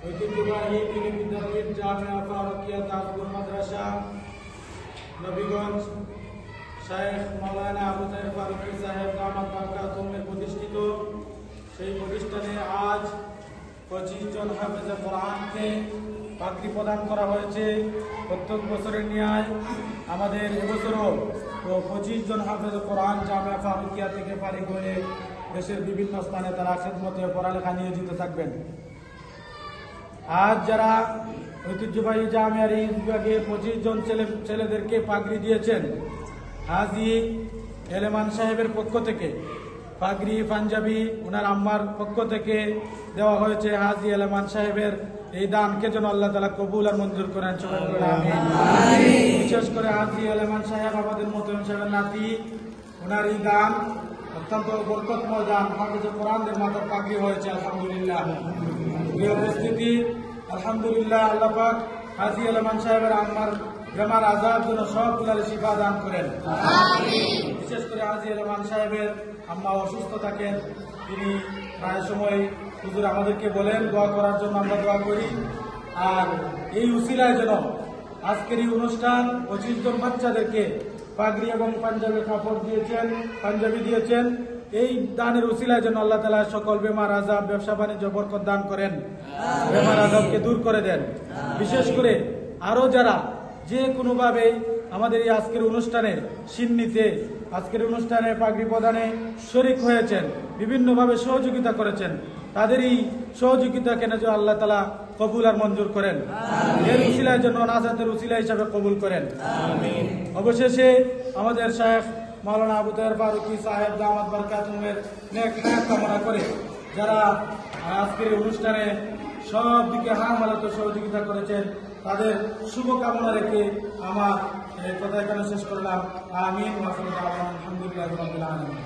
ঐতিহ্যবাহী দিনী বিদ্যাপীঠ জামিয়া ফারুকিয়া তাজপুর মাদ্রাসা নবীগঞ্জ শায়েখ মাওলানা আবু তাহের ফারুকি সাহেব দামাত বারকাতুহুমের প্রতিষ্ঠিত সেই প্রতিষ্ঠানে আজ 25 জন হাফেজে কোরআনকে পাগড়ি প্রদান করা হয়েছে। প্রত্যেক বছরের ন্যায় আমাদের এবছরও 25 জন হাফেজে কোরআন জামিয়া ফারুকিয়া থেকে ফারিগ হয়ে দেশের বিভিন্ন স্থানে তারা খেদমতে পড়ালেখা নিয়োজিত থাকবেন। আজ যারা ঐতিহ্যবাহী জামিয়ার এই বিভাগে 25 জন ছেলেদেরকে পাগড়ি দিয়েছেন, হাজি এলেমান সাহেবের পক্ষ থেকে পাগড়ি পাঞ্জাবি ওনার আম্মার পক্ষ থেকে দেওয়া হয়েছে। হাজি এলেমান সাহেবের এই দানকে যেন আল্লাহ তাআলা কবুল আর মঞ্জুর করেন, সবাই বলেন আমিন। বিশেষ করে হাজি এলেমান সাহেব আমাদের মোহতরম সাহেবের নাতি, ওনার এই দান অত্যন্ত বরকতময় দান, হাফেজে কোরআনদের মাথার পাগড়ি হয়েছে। আলহামদুলিল্লাহ। প্রিয় উপস্থিতি, আলহামদুলিল্লাহ, আল্লাহ পাক হাজি এলেমান সাহেবের আম্মার বেমার আজাদ যেন সবগুলার শিফা দান করেন। বিশেষ করে হাজি এলেমান সাহেবের আম্মা অসুস্থ থাকেন, তিনি প্রায় সময় হুজুর আমাদেরকে বলেন দোয়া করার জন্য, আমরা দোয়া করি। আর এই উসিলায় যেন আজকের এই অনুষ্ঠান 25 জন বাচ্চাদেরকে পাগড়ি এবং পাঞ্জাবি কাপড় দিয়েছেন, পাঞ্জাবি দিয়েছেন, এই দানের উসিলায় যেন আল্লাহ তাআলা সকল বেমার আজাব, ব্যবসা বাণিজ্য বরকত দান করেন, বেমার আজাবকে দূর করে দেন। বিশেষ করে আরো যারা যে কোনোভাবে আমাদের এই আজকের অনুষ্ঠানে সিন্নিতে আজকের অনুষ্ঠানে পাগড়ি প্রদানে শরীক হয়েছেন, বিভিন্নভাবে সহযোগিতা করেছেন, তাদের এই সহযোগিতাকে যেন আল্লাহ তাআলা কবুল আর মঞ্জুর করেন, এর উসিলায় যেন নাজাতের উসিলা হিসাবে কবুল করেন। অবশেষে আমাদের শায়েখ মাওলানা আবু তাহের ফারুকি সাহেব দামাত বারকাতুহুমের নেক হায়াত কামনা করে যারা আজকের অনুষ্ঠানে সব দিকে হামালাত সহযোগিতা করেছেন, তাদের শুভকামনা রেখে আমার কথা এখানে শেষ করলাম। আমিন। আলহামদুলিল্লাহ রাব্বিল আলামিন।